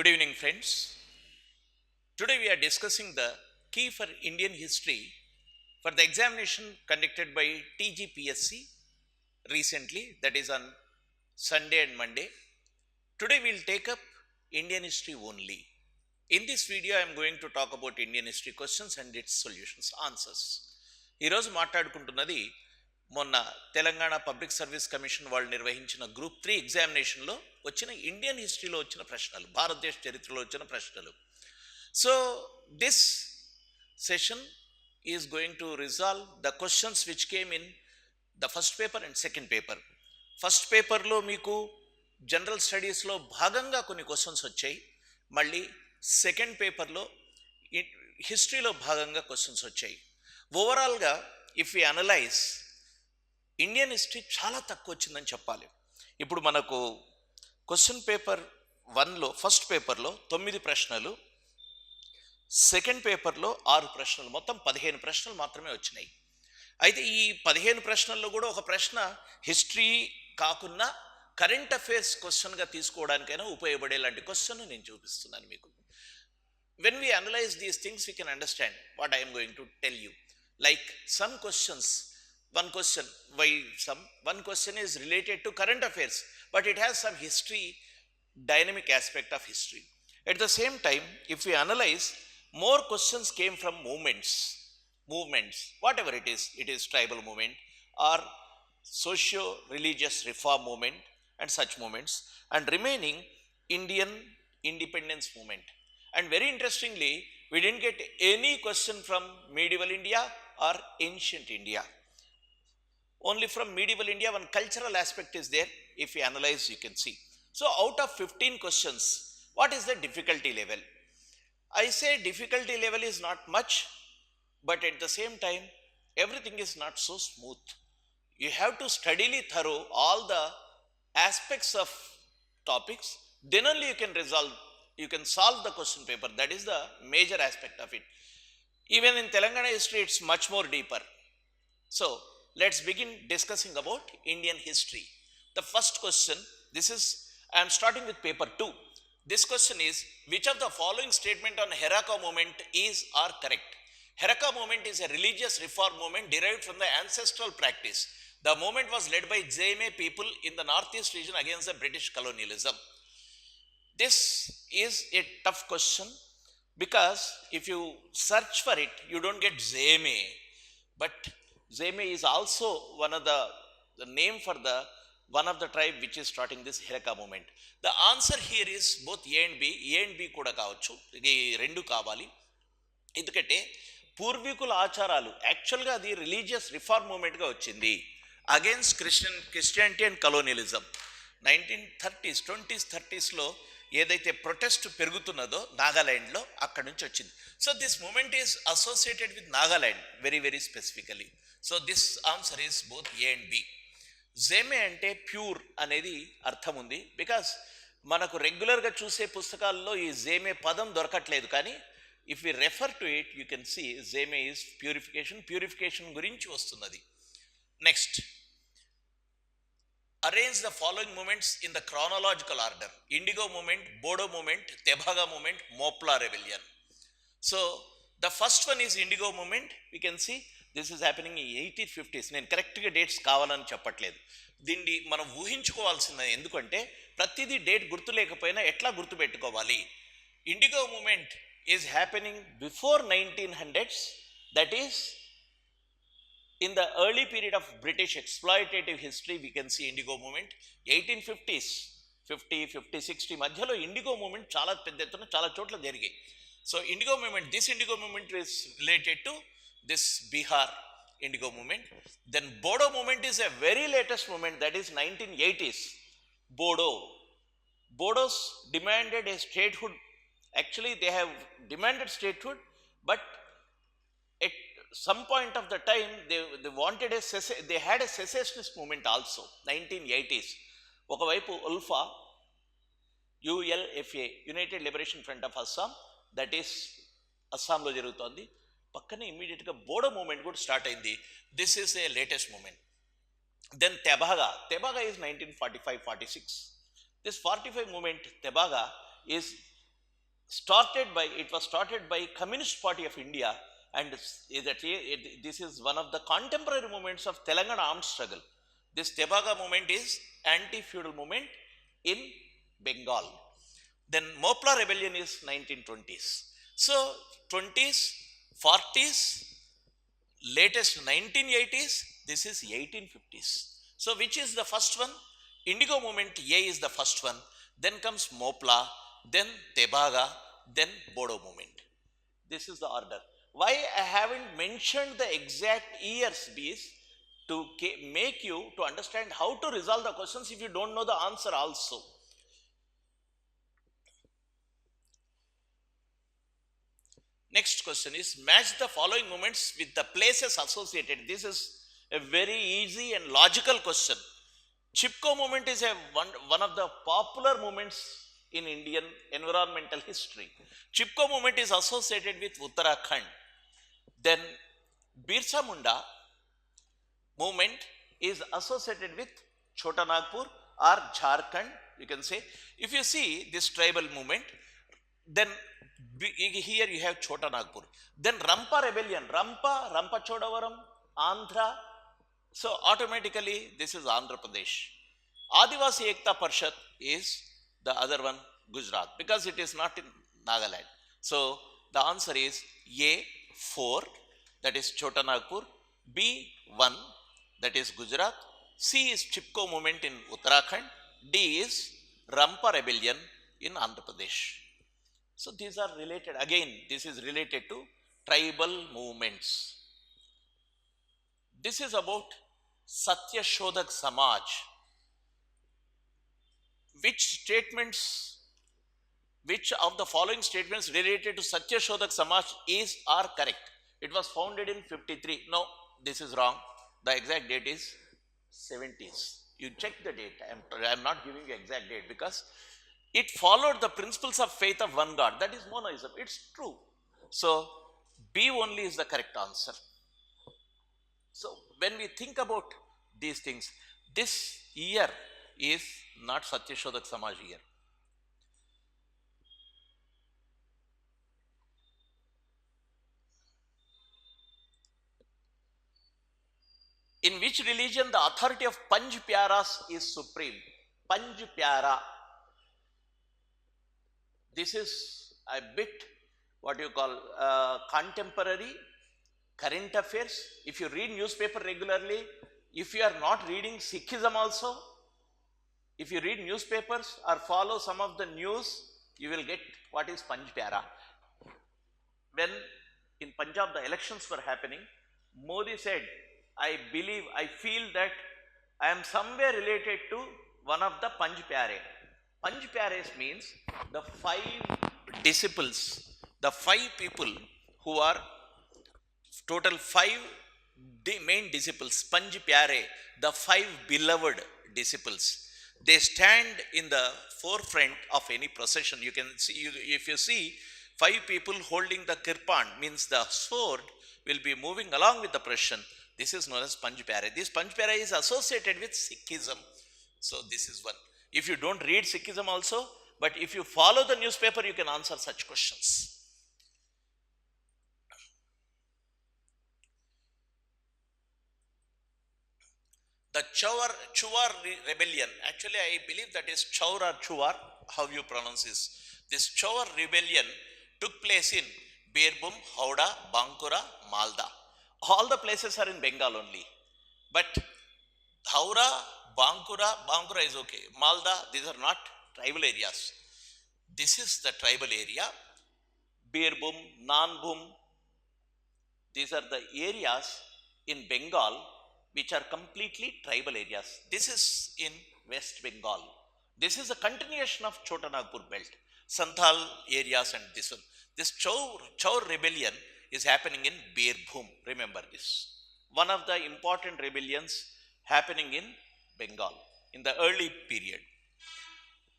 Good evening, friends. Today we are discussing the key for Indian history for the examination conducted by TGPSC recently, that is on Sunday and Monday. Today we will take up Indian history only. In this video, I am going to talk about Indian history questions and its solutions, answers. ఈరోజు మాట్లాడుకుంటున్నది మొన్న Telangana public service commission వాళ్ళు నిర్వహించిన group 3 ఎగ్జామినేషన్లో వచ్చిన Indian హిస్టరీలో వచ్చిన ప్రశ్నలు, భారతదేశ చరిత్రలో వచ్చిన ప్రశ్నలు. So this session is going to resolve the questions which came in the first paper and second paper. First పేపర్లో మీకు జనరల్ స్టడీస్లో భాగంగా కొన్ని క్వశ్చన్స్ వచ్చాయి. మళ్ళీ సెకండ్ పేపర్లో హిస్టరీలో భాగంగా క్వశ్చన్స్ వచ్చాయి. ఓవరాల్గా if you analyse, Indian history చాలా తక్కువ వచ్చిందని చెప్పాలి. ఇప్పుడు మనకు క్వశ్చన్ పేపర్ 1లో ఫస్ట్ పేపర్లో 9 ప్రశ్నలు, సెకండ్ పేపర్లో 6 ప్రశ్నలు, మొత్తం 15 ప్రశ్నలు మాత్రమే వచ్చినాయి. అయితే ఈ 15 ప్రశ్నల్లో కూడా ఒక ప్రశ్న హిస్టరీ కాకుండా కరెంట్ అఫైర్స్ క్వశ్చన్గా తీసుకోవడానికైనా ఉపయోగపడే లాంటి క్వశ్చన్ నేను చూపిస్తున్నాను మీకు. When we analyze these things, we can understand what I am going to tell you. Like some questions, one question is related to current affairs, but it has some history, dynamic aspect of history. At the same time, if we analyze, more questions came from movements, whatever it is tribal movement or socio-religious reform movement and such movements, and remaining Indian independence movement. And very interestingly, we didn't get any question from medieval India or ancient India. Only from medieval India, one cultural aspect is there. If you analyze, you can see. So out of 15 questions, what is the difficulty level? I say difficulty level is not much, but at the same time, everything is not so smooth. You have to steadily thorough all the aspects of topics, then only you can solve the question paper. That is the major aspect of it. Even in Telangana history, it's much more deeper. So let's begin discussing about Indian history. The first question, I am starting with paper 2. This question is, which of the following statement on Hereka movement is or correct? Hereka movement is a religious reform movement derived from the ancestral practice. The movement was led by TGPSC people in the northeast region against the British colonialism. This is a tough question because if you search for it, you don't get TGPSC. But TGPSC is also one of the name for one of the tribe which is starting this Hereka movement. The answer here is both A and B kuda kavachu. Idi rendu kavali. Endukante పూర్వీకుల ఆచారాలు యాక్చువల్గా అది religious reform మూమెంట్గా వచ్చింది against Christianity and colonialism. 1930s 20s 30sలో ఏదైతే protest పెరుగుతున్నదో నాగాలాండ్లో, అక్కడి నుంచి వచ్చింది. So this movement is associated with Nagaland very very specifically. So this answer is both A and B. Zeme అంటే ప్యూర్ అనేది అర్థం ఉంది. బికాస్ మనకు రెగ్యులర్గా చూసే పుస్తకాల్లో ఈ జేమే పదం దొరకట్లేదు, కానీ if we refer to it you can see Zeme is purification గురించి వస్తున్నది. Next, arrange the following movements in the chronological order: Indigo movement, Bodo movement, Tebaga movement, Mopla rebellion. So the first one is Indigo movement. We can see this is happening in 1850s. నేను కరెక్ట్గా dates కావాలని చెప్పట్లేదు, దీన్ని మనం ఊహించుకోవాల్సిందే. ఎందుకంటే ప్రతిదీ date గుర్తు లేకపోయినా ఎట్లా గుర్తు పెట్టుకోవాలి. Indigo movement is happening before 1900s, that is in the early period of British exploitative history. We can see Indigo movement 1850s, 50, 60 మధ్యలో ఇండిగో మూమెంట్ చాలా పెద్ద ఎత్తున చాలా చోట్ల జరిగాయి. So indigo movement, this indigo movement is related to this Bihar Indigo movement. Then Bodo movement is a very latest movement, that is 1980s. Bodos demanded a statehood. Actually they have demanded statehood, but at some point of the time they wanted they had a secessionist movement also. 1980s, ఒకవైపు ULFA, United Liberation Front of Assam, that is అస్సాంలో జరుగుతోంది. పక్కనే ఇమ్మీడియట్గా Bodo movement కూడా start అయింది. This is a latest movement. Then Tebaga is 1945-46. This 45 movement, Tebaga, is it was started by Communist Party of India, and this is one of the contemporary movements of Telangana armed struggle. This Tebaga movement is anti-feudal movement in Bengal. Then Mopla rebellion is 1920s. So 20s, 40s, latest 1980s, this is 1850s. So which is the first one? Indigo movement A is the first one, then comes Mopla, then Tebaga, then Bodo movement. This is the order. Why I haven't mentioned the exact years is to make you to understand how to resolve the questions if you don't know the answer also. Next question is, match the following movements with the places associated. This is a very easy and logical question. Chipko movement is one of the popular movements in Indian environmental history. Chipko movement is associated with Uttarakhand. Then Birsa Munda movement is associated with Chota Nagpur or Jharkhand, you can say. If you see this tribal movement, then here you have Chota Nagpur. Then Rampa rebellion, Rampa Chodavaram, Andhra. So automatically this is Andhra Pradesh. Adivasi Ekta Parishad is the other one, Gujarat, because it is not in Nagaland. So the answer is A4, that is Chota Nagpur, B1, that is Gujarat, C is Chipko movement in Uttarakhand, D is Rampa rebellion in Andhra Pradesh. So these are related. Again, this is related to tribal movements. This is about Satyashodhak Samaj. Which of the following statements related to Satyashodhak Samaj are correct? It was founded in 53. No, this is wrong. The exact date is 70s. You check the date. I am not giving you exact date because it followed the principles of faith of one God. That is monoism. It's true. So B only is the correct answer. So when we think about these things, this year is not Satyashodhak Samaj year. In which religion the authority of Panj Pyaras is supreme? Panj Pyara. This is a bit what you call contemporary current affairs. If you read newspaper regularly, if you are not reading Sikhism also, if you read newspapers or follow some of the news, you will get what is Panj Pyara. When in Punjab the elections were happening, Modi said, I feel that I am somewhere related to one of the Panj Pyare. Panj Pyares means the 5 disciples, the 5 people who are total 5 main disciples, Panj Pyare, the 5 beloved disciples. They stand in the forefront of any procession. You can see, if you see 5 people holding the kirpan, means the sword will be moving along with the procession. This is known as Panj Pyare. This Panj Pyare is associated with Sikhism. So this is one. If you don't read Sikhism also, but if you follow the newspaper, you can answer such questions. The Chuvar rebellion, actually I believe that is Chaur or Chuvar, how you pronounce this. This Chaur rebellion took place in Birbhum, Howrah, Bankura, Malda. All the places are in Bengal only. But Howrah, Bankura is okay. Malda, these are not tribal areas. This is the tribal area. Birbhum, Nanbhum, these are the areas in Bengal which are completely tribal areas. This is in West Bengal. This is a continuation of Chota Nagpur belt, Santhal areas and this one. This Chaur rebellion is happening in Birbhum. Remember this. One of the important rebellions happening in Bengal in the early period.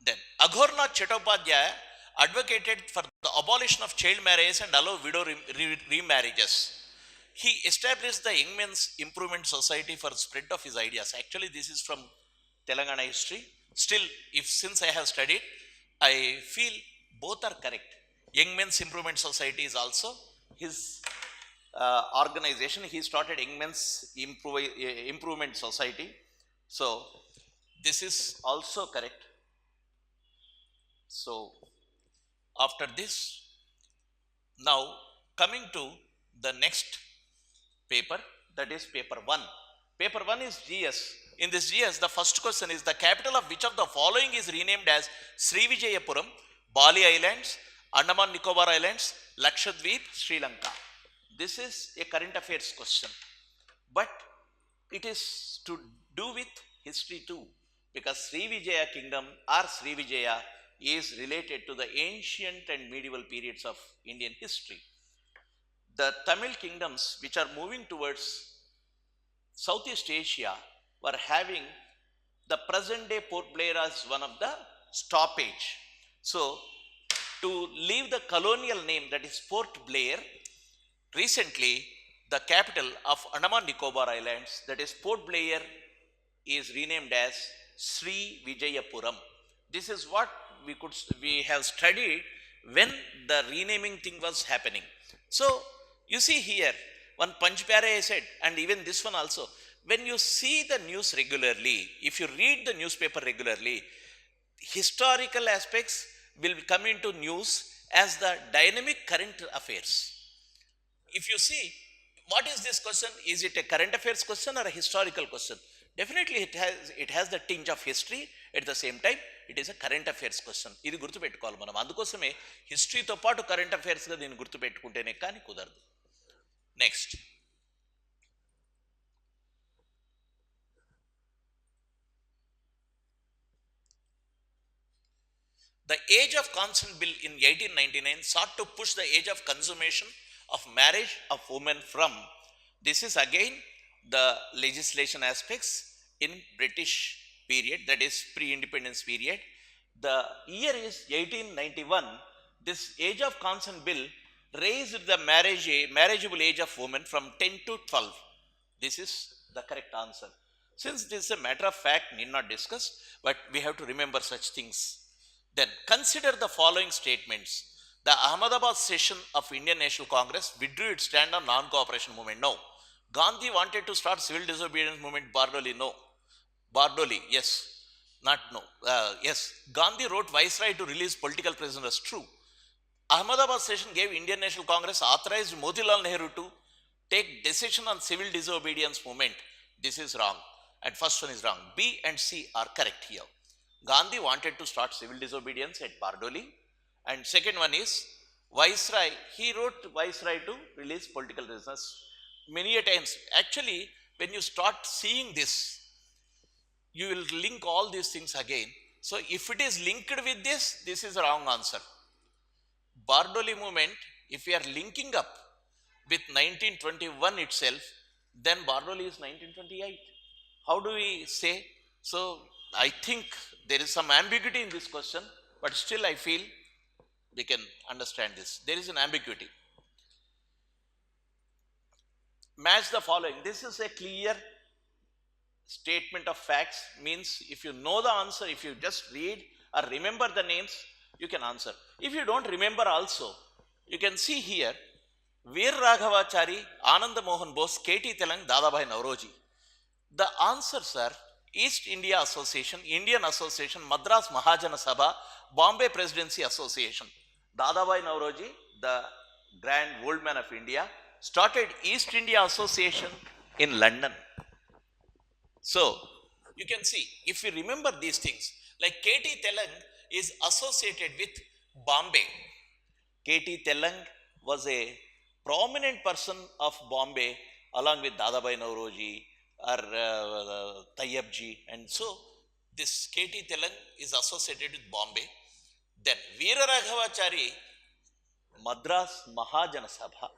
Then Aghornath Chattopadhyaya advocated for the abolition of child marriage and allow widow remarriages. He established the Young Men's Improvement Society for spread of his ideas. Actually, this is from Telangana history. Still, since I have studied, I feel both are correct. Young Men's Improvement Society is also his organization. He started Young Men's Improvement Society. So this is also correct. So after this, now coming to the next paper, that is paper 1. Paper 1 is GS. In this GS, the first question is the capital of which of the following is renamed as Srivijayapuram, Bali Islands, Andaman Nicobar Islands, Lakshadweep, Sri Lanka. This is a current affairs question, but it is to do with history too, because Srivijaya kingdom or Srivijaya is related to the ancient and medieval periods of Indian history. The Tamil kingdoms which are moving towards Southeast Asia were having the present day Port Blair as one of the stoppage. So to leave the colonial name, that is Port Blair, recently the capital of Andaman Nicobar Islands, that is Port Blair, is renamed as Sri Vijayapuram. This is what we have studied when the renaming thing was happening. So you see here, one Panchpyare I said, and even this one also, when you see the news regularly, if you read the newspaper regularly, historical aspects will come into news as the dynamic current affairs. If you see, what is this question? Is it a current affairs question or a historical question? Definitely it has the tinge of history. At the same time, it is a current affairs question. ఇది గుర్తుపెట్టుకోవాలి మనం. అందుకోసమే హిస్టరీతో పాటు current అఫైర్స్గా దీన్ని గుర్తుపెట్టుకుంటేనే కానీ కుదరదు. Next, the Age of Consent Bill in 1899 sought to push the age of consummation of marriage of women from, this is again the legislation aspects in British period, that is pre-independence period. The year is 1891. This Age of Consent Bill raised the marriageable age of women from 10 to 12. This is the correct answer. Since this is a matter of fact, need not discuss, but we have to remember such things. Then consider the following statements. The Ahmedabad session of Indian National Congress withdrew its stand on non-cooperation movement. No. Gandhi wanted to start civil disobedience movement. Bardoli, no. Bardoli, yes. Not no. Yes. Gandhi wrote Viceroy to release political prisoners. True. Ahmedabad session gave Indian National Congress authorized Motilal Nehru to take decision on civil disobedience movement. This is wrong. And first one is wrong. B and C are correct here. Gandhi wanted to start civil disobedience at Bardoli. And second one is Viceroy. He wrote Viceroy to release political prisoners. Many a times, actually, when you start seeing this, you will link all these things again. So if it is linked with this, this is a wrong answer. Bardoli movement, if we are linking up with 1921 itself, then Bardoli is 1928. How do we say? So I think there is some ambiguity in this question, but still I feel we can understand this. There is an ambiguity. Match the following. This is a clear statement of facts, means if you know the answer, if you just read or remember the names, you can answer. If you don't remember also, you can see here, Veer Raghavachari, Anand Mohan Bose, K.T. Telang, Dadabhai Nauroji. The answers are East India Association, Indian Association, Madras Mahajana Sabha, Bombay Presidency Association. Dadabhai Nauroji, the grand old man of India, started East India Association in London. So you can see, if you remember these things, like K.T. Telang is associated with Bombay. K.T. Telang was a prominent person of Bombay along with Dadabhai Nauroji or Tayyabji, and so this K.T. Telang is associated with Bombay. Then Veera Raghavachari, Madras Mahajana Sabha.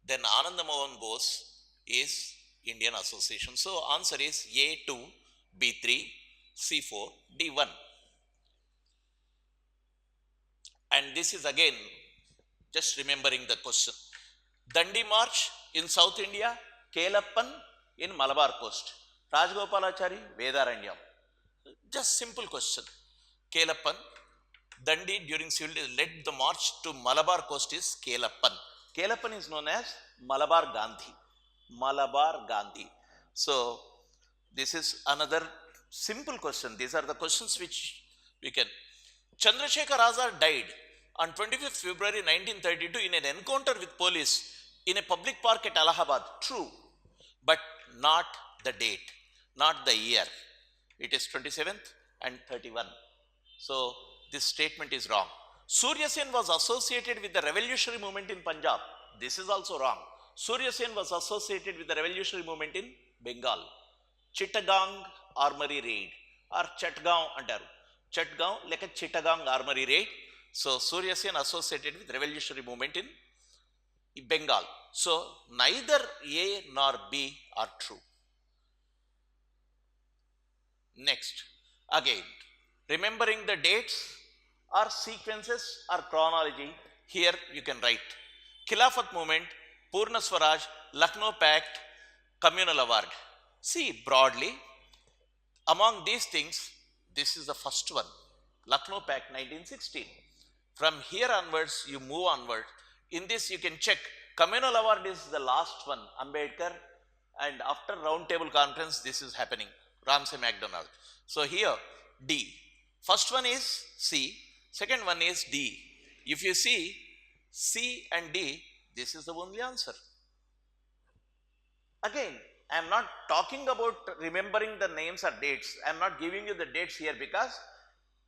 Then Anand Mohan Bose is Indian Association. So answer is A2, B3, C4, D1. And this is again just remembering the question. Dandi March in South India, Kelappan in Malabar Coast, Rajgopalachari, Vedaranyam. Just simple question. Kelappan, Dandi during civil led the march to Malabar coast is Kelappan. Kelappan is known as Malabar Gandhi. Malabar Gandhi. So this is another simple question. These are the questions which we can. Chandrasekhar Azad died on 25th February 1932 in an encounter with police in a public park at Allahabad. True, but not the date, not the year. It is 27th and 31. So this statement is wrong. Surya Sen was associated with the revolutionary movement in Punjab. This is also wrong. Surya Sen was associated with the revolutionary movement in Bengal. Chittagong armory raid or Chatgaon antaru. Chatgaon like a Chittagong armory raid. So Surya Sen associated with revolutionary movement in Bengal. So neither A nor B are true. Next, again, remembering the dates or sequences or chronology. Here you can write Khilafat movement, Purna Swaraj, Lucknow Pact, communal award. See, broadly, among these things, this is the first one, Lucknow Pact 1916. From here onwards, you move onward. In this, you can check communal award is the last one, Ambedkar, and after round table conference, this is happening, Ramsay MacDonald. So here, D. First one is C, second one is D. If you see C and D, this is the only answer. Again, I am not talking about remembering the names or dates. I am not giving you the dates here because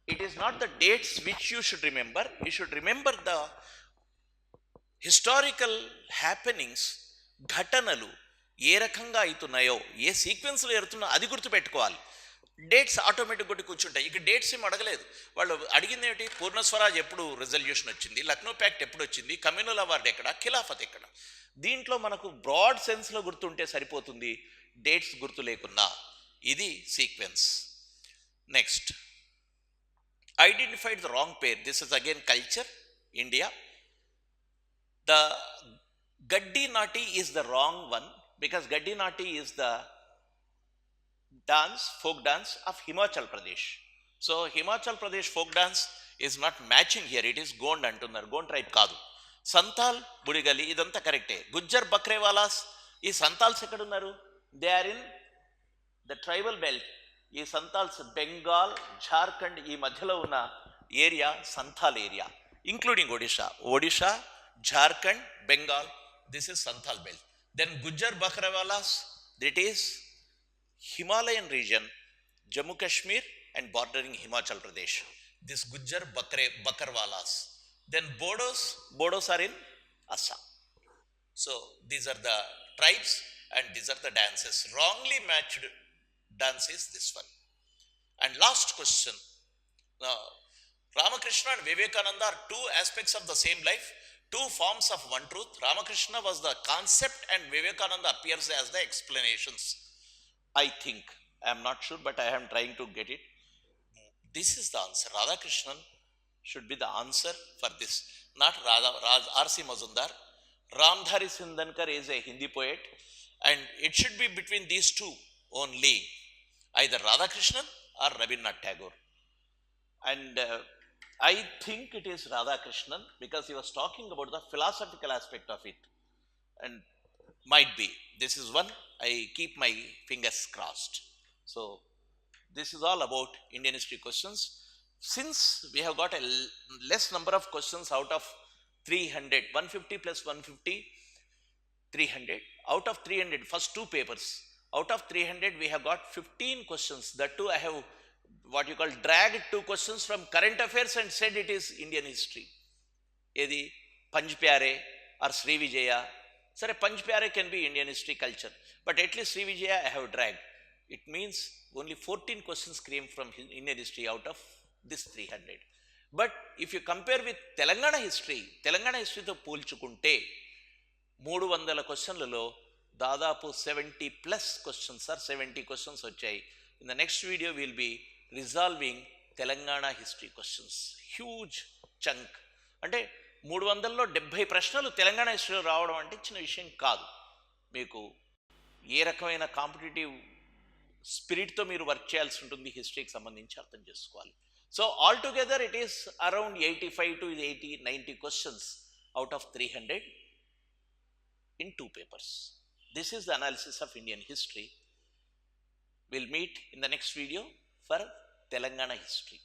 it is not the dates which you should remember. You should remember the historical happenings, ఘటనలు ఏ రకంగా అవుతున్నాయో, ఏ సీక్వెన్స్లో ఎడుతున్నా అది గుర్తుపెట్టుకోవాలి. Dates automatic కొట్టి కూర్చుంటాయి. ఇక dates ఏమి అడగలేదు. వాళ్ళు అడిగింది ఏమిటి, పూర్ణ స్వరాజ్ ఎప్పుడు రిజల్యూషన్ వచ్చింది, లక్నో ప్యాక్ట్ ఎప్పుడు వచ్చింది, కమ్యూనల్ అవార్డు ఎక్కడ, ఖిలాఫత్ ఎక్కడ. దీంట్లో మనకు బ్రాడ్ సెన్స్లో గుర్తుంటే సరిపోతుంది, డేట్స్ గుర్తు లేకున్నా. ఇది sequence. Next, identified the wrong pair. This is again culture, India. The Gaddi Nati is the wrong one because Gaddi Nati is the dance, folk dance of Himachal Pradesh. So Himachal Pradesh folk dance is not matching here. It is Gond antunnaru. Gond tribe kaadu. Santal Budigali idantha correcte. Gujjar Bakrewalas ee Santals ekkadunnaru? They are in the tribal belt. Ee Santals Bengal, Jharkhand ee madhyalo unna area Santhal area, including Odisha. Odisha, Jharkhand, Bengal, this is Santhal belt. Then Gujjar Bakrawalas, that is Himalayan region, Jammu Kashmir and bordering Himachal Pradesh. This Gujjar Bakarwalas. Then Bodos are in Assam. So these are the tribes and these are the dances. Wrongly matched dance is this one. And last question. Now, Ramakrishna and Vivekananda are two aspects of the same life, two forms of one truth. Ramakrishna was the concept and Vivekananda appears as the explanations. I think, I am not sure, but I am trying to get it. This is the answer. Radhakrishnan should be the answer for this, not R.C. Mazumdar. Ramdhari Sindankar is a Hindi poet and it should be between these two only, either Radhakrishnan or Rabindranath Tagore. And I think it is Radhakrishnan because he was talking about the philosophical aspect of it, and might be. This is one, I keep my fingers crossed. So this is all about Indian history questions. Since we have got a less number of questions out of 300, 150 plus 150, 300. Out of 300, first two papers, out of 300 we have got 15 questions. That too I have what you call dragged two questions from current affairs and said it is Indian history. Edi Panj Pyare or Sri Vijaya. Sir, Panj Pyare can be Indian history culture, but at least Sri Vijaya I have dragged. It means only 14 questions came from Indian history out of this 300. But if you compare with Telangana history తో పోల్చుకుంటే 300 క్వశ్చన్లలో దాదాపు 70 plus questions are 70 questions వచ్చాయి. In the next video we will be resolving Telangana history questions. Huge chunk. అంటే 300లో 70 ప్రశ్నలు తెలంగాణ హిస్టరీలో రావడం అంటే చిన్న విషయం కాదు. మీకు ఏ రకమైన కాంపిటేటివ్ స్పిరిట్తో మీరు వర్క్ చేయాల్సి ఉంటుంది హిస్టరీకి సంబంధించి అర్థం చేసుకోవాలి. So altogether it is around 85 to 80, 90 questions out of 300 in 2 papers. This is the analysis of Indian history. We'll meet in the next video for Telangana history.